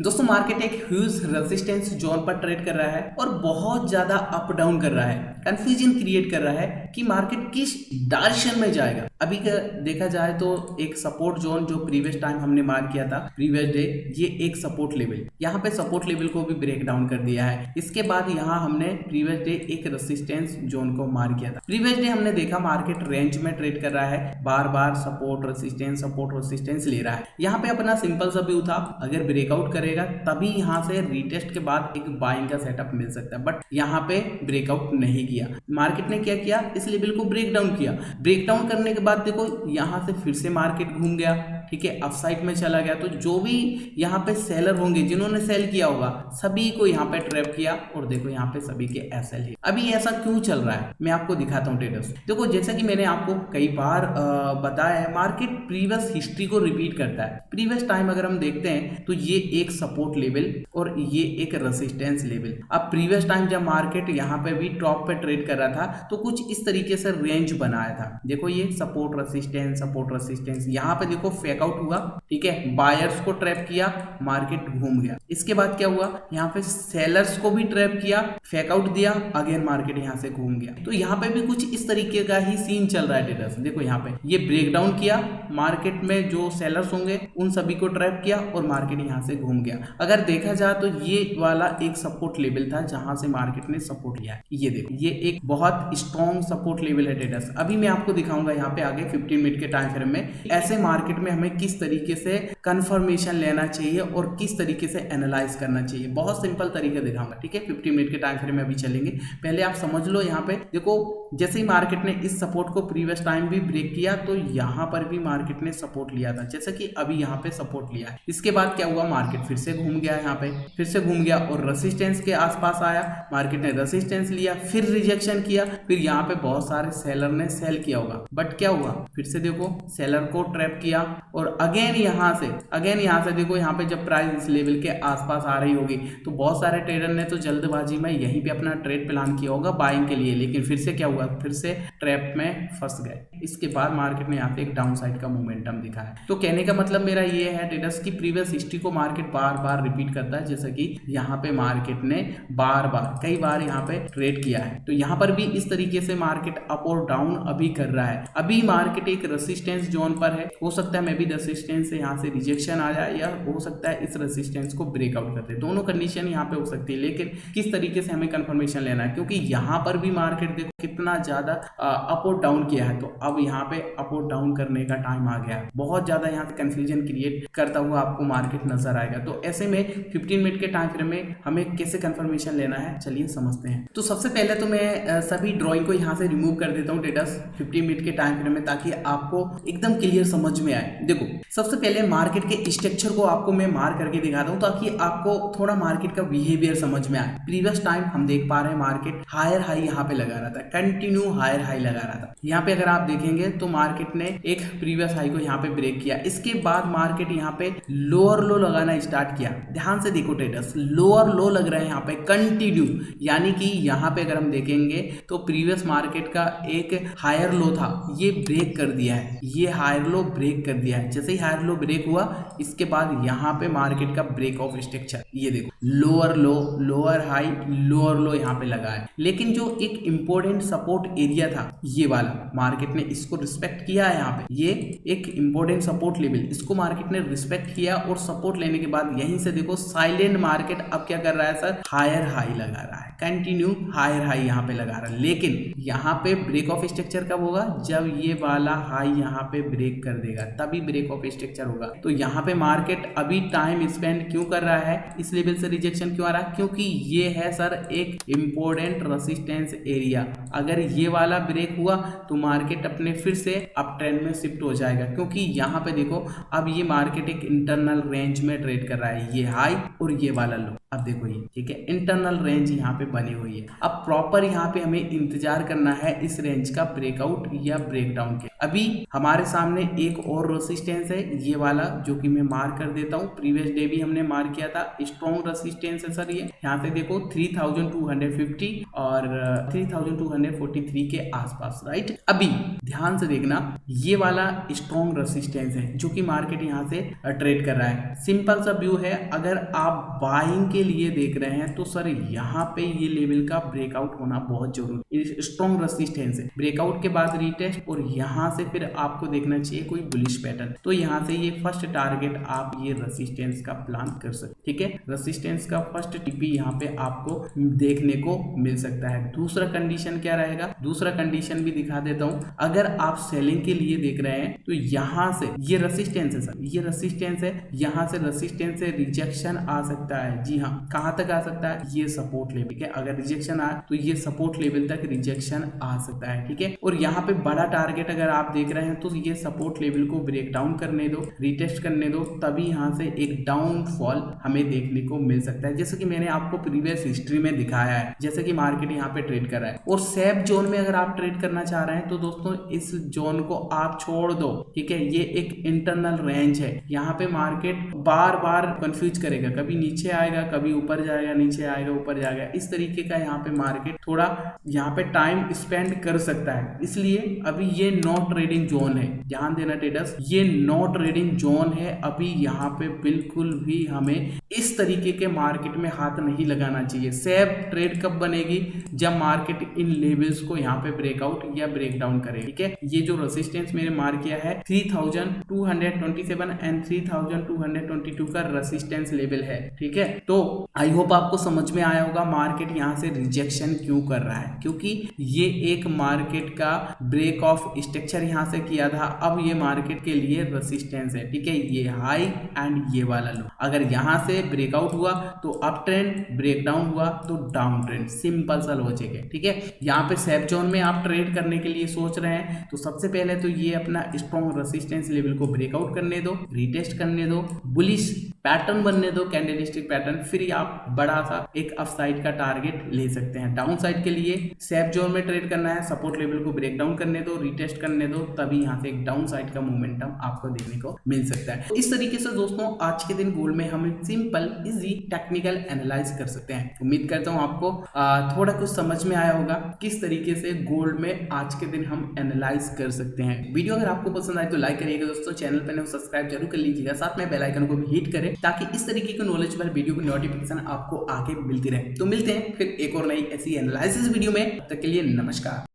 दोस्तों मार्केट एक huge resistance zone पर ट्रेड कर रहा है और बहुत ज्यादा अप डाउन कर रहा है, कंफ्यूजन क्रिएट कर रहा है कि मार्केट किस डायरेक्शन में जाएगा। अभी का देखा जाए तो एक सपोर्ट जोन जो प्रीवियस टाइम हमने मार्क किया था प्रीवियस डे, ये एक सपोर्ट लेवल, यहाँ पे सपोर्ट लेवल को भी ब्रेक डाउन कर दिया है। इसके बाद यहाँ हमने प्रीवियस डे एक रेजिस्टेंस जोन को मार्क किया था। प्रीवियस डे हमने देखा मार्केट रेंज में ट्रेड कर रहा है, बार बार सपोर्ट रेजिस्टेंस ले रहा है। यहाँ पे अपना सिंपल सा व्यू था, अगर ब्रेकआउट करेगा तभी यहाँ से रीटेस्ट के बाद एक बाइंग का सेटअप मिल सकता है, बट यहाँ पे ब्रेकआउट नहीं किया। मार्केट ने क्या किया, इस लेवल को ब्रेक डाउन किया। ब्रेक डाउन करने के बाद देखो यहाँ से फिर से मार्केट घूम गया, ठीक है, अपसाइड में चला गया। तो जो भी यहाँ पे सेलर होंगे जिन्होंने सेल किया होगा सभी को यहाँ पे ट्रैप किया और देखो यहाँ पे सभी के एसएल है। अभी ऐसा क्यों चल रहा है मैं आपको दिखाता हूँ ट्रेडर्स। देखो जैसा कि मैंने आपको कई बार बताया है, मार्केट प्रीवियस हिस्ट्री को रिपीट करता है। प्रीवियस टाइम अगर हम देखते हैं तो ये एक सपोर्ट लेवल और ये एक रेजिस्टेंस लेवल। अब प्रीवियस टाइम जब मार्केट यहाँ पे भी टॉप पे ट्रेड कर रहा था तो कुछ इस तरीके से रेंज बनाया था। देखो ये सपोर्ट रेजिस्टेंस, यहाँ पे देखो फेकआउट हुआ, ठीक है, बायर्स को ट्रैप किया, मार्केट घूम गया। इसके बाद क्या हुआ, यहाँ पे सेलर्स को भी ट्रैप किया, फेकआउट दिया, अगेन मार्केट यहाँ से घूम गया। तो यहाँ पे भी कुछ इस तरीके का ही सीन चल रहा है ट्रेडर्स। देखो यहाँ पे ये ब्रेक डाउन किया, मार्केट में जो सेलर्स होंगे उन सभी को ट्रैप किया और मार्केट यहाँ से घूम गया। अगर देखा जाए तो ये वाला एक सपोर्ट लेवल था जहां से मार्केट ने सपोर्ट लिया है। ये देखो ये एक बहुत स्ट्रॉन्ग सपोर्ट लेवल है ट्रेडर्स। अभी मैं आपको दिखाऊंगा यहाँ पे आगे 15 मिनट के टाइम फ्रेम में ऐसे मार्केट में हमें किस तरीके से कंफर्मेशन लेना चाहिए और किस तरीके से एनालाइज करना चाहिए। बहुत सिंपल तरीका दिखाऊंगा, ठीक है। 15 मिनट के टाइम फ्रेम में अभी चलेंगे। पहले आप समझ लो, यहाँ पे देखो जैसे ही मार्केट ने इस सपोर्ट को प्रीवियस टाइम भी ब्रेक किया तो यहाँ पर भी मार्केट ने सपोर्ट लिया था, जैसे कि अभी यहाँ पे सपोर्ट लिया है। इसके बाद क्या हुआ, मार्केट फिर से घूम गया, यहाँ पे फिर से घूम गया और रेजिस्टेंस के आसपास आया। मार्केट ने रेजिस्टेंस लिया, फिर रिजेक्शन किया, फिर यहाँ पे बहुत सारे सेलर ने सेल किया होगा, बट क्या हुआ, फिर से देखो सेलर को ट्रैप किया और अगेन यहाँ से देखो यहाँ पे जब प्राइस इस लेवल के आसपास आ रही होगी तो बहुत सारे ट्रेडर ने तो जल्दबाजी में यहीं पे अपना ट्रेड प्लान किया होगा बाइंग के लिए, लेकिन फिर से क्या हुआ, फिर से ट्रैप में फंस गए। इसके बाद मार्केट ने यहाँ पे एक डाउन साइड का मोमेंटम दिखा है। तो कहने का मतलब मेरा ये है ट्रेडर्स की प्रीवियस हिस्ट्री को मार्केट बार बार रिपीट करता है, जैसे कि यहाँ पे मार्केट ने कई बार यहाँ पे ट्रेड किया है। तो यहाँ पर भी इस तरीके से मार्केट अप और डाउन अभी कर रहा है। अभी मार्केट एक रेजिस्टेंस जोन पर है, हो सकता है मैं भी रेजिस्टेंस से यहाँ से रिजेक्शन आ जाए या हो सकता है इस रेजिस्टेंस को ब्रेकआउट कर दे। दोनों कंडीशन यहाँ पे हो सकती है, लेकिन किस तरीके से हमें कंफर्मेशन लेना है, क्योंकि यहाँ पर भी मार्केट देखो कितना ज्यादा अप और डाउन किया है। तो अब यहाँ पे अप और डाउन करने का टाइम आ गया है। बहुत ज्यादा यहाँ पे कंफ्यूजन क्रिएट करता हुआ आपको मार्केट नजर आएगा। तो ऐसे में 15 मिनट के टाइम फ्रेम में हमें कैसे कंफर्मेशन लेना है, चलिए समझते हैं। तो सबसे पहले तो मैं सभी ड्रॉइंग को यहाँ से रिमूव कर देता हूँ ट्रेडर्स 15 मिनट के टाइम फ्रेम में, ताकि आपको एकदम क्लियर समझ में आए। देखो सबसे पहले मार्केट के स्ट्रक्चर को आपको मैं मार्क करके दिखाता हूँ ताकि आपको थोड़ा मार्केट का बिहेवियर समझ में आए। प्रीवियस टाइम हम देख पा रहे हैं मार्केट हायर हाई यहाँ पे लगा रहा था, कंटिन्यू हायर हाई लगा रहा था। यहाँ पे अगर आप देखेंगे तो मार्केट ने एक प्रीवियस हाई को यहाँ पे ब्रेक किया, इसके बाद मार्केट यहाँ पे लोअर लो लगाना स्टार्ट किया। ध्यान से देखो ट्रेडर्स, लोअर लो लग रहे हैं यहाँ पे कंटिन्यू, यानी कि यहाँ पे अगर हम देखेंगे तो प्रीवियस मार्केट का एक हायर लो था, ये ब्रेक कर दिया है, ये हायर लो ब्रेक कर दिया है। जैसे ही हायर लो ब्रेक हुआ इसके बाद यहाँ पे मार्केट का ब्रेक ऑफ स्ट्रक्चर, ये देखो लोअर लो, लोअर हाई, लोअर लो यहाँ पे लगा है। लेकिन जो एक इंपॉर्टेंट सपोर्ट एरिया था ये वाला, मार्केट ने इसको रिस्पेक्ट किया है। यहाँ पे ये एक इंपॉर्टेंट सपोर्ट लेवल, इसको मार्केट ने रिस्पेक्ट किया और सपोर्ट लेने के बाद यहीं से देखो साइलेंट मार्केट अब क्या कर रहा है सर, हायर हाई लगा रहा है, कंटिन्यू हायर हाई यहाँ पे लगा रहा है। लेकिन यहाँ पे ब्रेक ऑफ स्ट्रक्चर कब होगा, जब ये वाला हाई यहाँ पे ब्रेक कर देगा तभी ब्रेक ऑफ स्ट्रक्चर होगा। तो यहाँ पे मार्केट अभी टाइम स्पेंड क्यों कर रहा है, इस लेवल से रिजेक्शन क्यों आ रहा है, क्योंकि ये है सर एक इंपॉर्टेंट रेजिस्टेंस एरिया। अगर ये वाला ब्रेक हुआ तो मार्केट अपने फिर से अप ट्रेंड में शिफ्ट हो जाएगा, क्योंकि यहाँ पे देखो अब ये मार्केट एक इंटरनल रेंज में ट्रेड कर रहा है, ये हाई और ये वाला लो। अब देखो ये ठीक है, इंटरनल रेंज यहाँ पे बनी हुई है। अब प्रॉपर यहाँ पे हमें इंतजार करना है इस रेंज का ब्रेकआउट या ब्रेकडाउन के। अभी हमारे सामने एक और रेसिस्टेंस है, ये वाला, जो कि मैं मार्क कर देता हूँ। प्रीवियस डे भी हमने मार्क किया था, स्ट्रॉन्ग रेसिस्टेंस है सर ये। यहाँ पे देखो 3250 और 3243 के आसपास, राइट। अभी ध्यान से देखना, ये वाला स्ट्रॉन्ग रेसिस्टेंस है जो कि मार्केट यहाँ से ट्रेड कर रहा है। सिंपल सा व्यू है, अगर आप बाइंग के लिए देख रहे हैं तो सर यहाँ पे ये लेवल का ब्रेकआउट होना बहुत जरूरी। स्ट्रॉन्ग रेसिस्टेंस है, ब्रेकआउट के बाद रीटेस्ट, और यहाँ से फिर आपको देखना चाहिए कोई बुलिश पैटर्न। तो यहाँ से ये फर्स्ट टारगेट आप ये रेसिस्टेंस का प्लान कर सकते, ठीक है। रेसिस्टेंस का फर्स्ट टीपी यहाँ पे आपको देखने को मिल सकता है। दूसरा कंडीशन क्या रहेगा, दूसरा कंडीशन भी दिखा देता हूँ। अगर आप सेलिंग के लिए देख रहे हैं तो यहाँ से ये रेसिस्टेंस है सर, ये रेसिस्टेंस है, यहाँ से रेसिस्टेंस से रिजेक्शन आ सकता है। जी हाँ, कहाँ तक आ सकता है, ये सपोर्ट लेवल, ठीक है। अगर रिजेक्शन आए तो ये सपोर्ट लेवल तक रिजेक्शन आ सकता है, ठीक है। और यहाँ पे बड़ा टारगेट अगर आप देख रहे हैं तो ये सपोर्ट लेवल को ब्रेक डाउन करने दो, रिटेस्ट करने दो, तभी यहाँ से एक डाउनफॉल हमें देखने को मिल सकता है, जैसे कि मैंने आपको प्रीवियस हिस्ट्री में दिखाया है, जैसे कि मार्केट यहाँ पे ट्रेड कर रहा है। और सेफ जोन में अगर आप ट्रेड करना चाह रहे हैं तो दोस्तों इस जोन को आप छोड़ दो, ठीक है। ये एक इंटरनल रेंज है, यहाँ पे मार्केट बार बार कंफ्यूज करेगा, कभी नीचे आएगा, कभी ऊपर जाएगा, नीचे आएगा, ऊपर जाएगा। इस तरीके का यहाँ पे मार्केट थोड़ा यहाँ पे टाइम स्पेंड कर सकता है। इसलिए अभी ये नो ट्रेडिंग जोन है, ध्यान देना ट्रेडर्स, ये नो ट्रेडिंग जोन है। अभी यहाँ पे बिल्कुल भी हमें इस तरीके के मार्केट में हाथ नहीं लगाना चाहिए। सेफ ट्रेड कब बनेगी, जब मार्केट इन लेवल्स को यहाँ पे ब्रेकआउट या ब्रेक डाउन करे, ठीक है। ये जो रेसिस्टेंस मैंने मार्क किया है 3227 एंड 3222 का रेसिस्टेंस लेवल है, ठीक है। तो आई होप आपको समझ में आया होगा मार्केट यहाँ से रिजेक्शन क्यों कर रहा है, क्योंकि ये एक मार्केट का ब्रेक ऑफ स्ट्रक्चर यहाँ से किया था। अब ये मार्केट के लिए रेसिस्टेंस है, ठीक है। ये हाई एंड ये वाला लो, अगर यहाँ से ब्रेकआउट हुआ तो अप ट्रेंड, ब्रेक डाउन हुआ तो डाउन ट्रेंड, सिंपल सा लॉजिक है, ठीक है। यहाँ पे सेफ जोन में आप ट्रेड करने के लिए सोच रहे हैं तो सबसे पहले तो ये अपना स्ट्रॉन्ग रेसिस्टेंस लेवल को ब्रेकआउट करने दो, रिटेस्ट करने दो, बुलिश पैटर्न बनने दो, कैंडलस्टिक पैटर्न, फिर आप बड़ा सा एक अपसाइड का टारगेट ले सकते हैं। डाउन साइड के लिए सेफ जोन में ट्रेड करना है, सपोर्ट लेवल को ब्रेक डाउन करने दो, रिटेस्ट करने दो, तभी यहाँ से एक डाउन साइड का मोमेंटम आपको देखने को मिल सकता है। इस तरीके से दोस्तों आज के दिन गोल्ड में हम सिंपल इजी टेक्निकल एनालाइज कर सकते हैं। उम्मीद करता हूँ आपको थोड़ा कुछ समझ में आया होगा किस तरीके से गोल्ड में आज के दिन हम एनालाइज कर सकते हैं। वीडियो अगर आपको पसंद आए तो लाइक करिएगा दोस्तों, चैनल पर नए सब्सक्राइब जरूर कर लीजिएगा, साथ में बेल आइकन को भी हिट करें ताकि इस तरीके की नॉलेजेबल वीडियो की नोटिफिकेशन आपको आगे मिलती रहे। तो मिलते हैं फिर एक और नई ऐसी एनालिसिस वीडियो में, तब तक के लिए नमस्कार।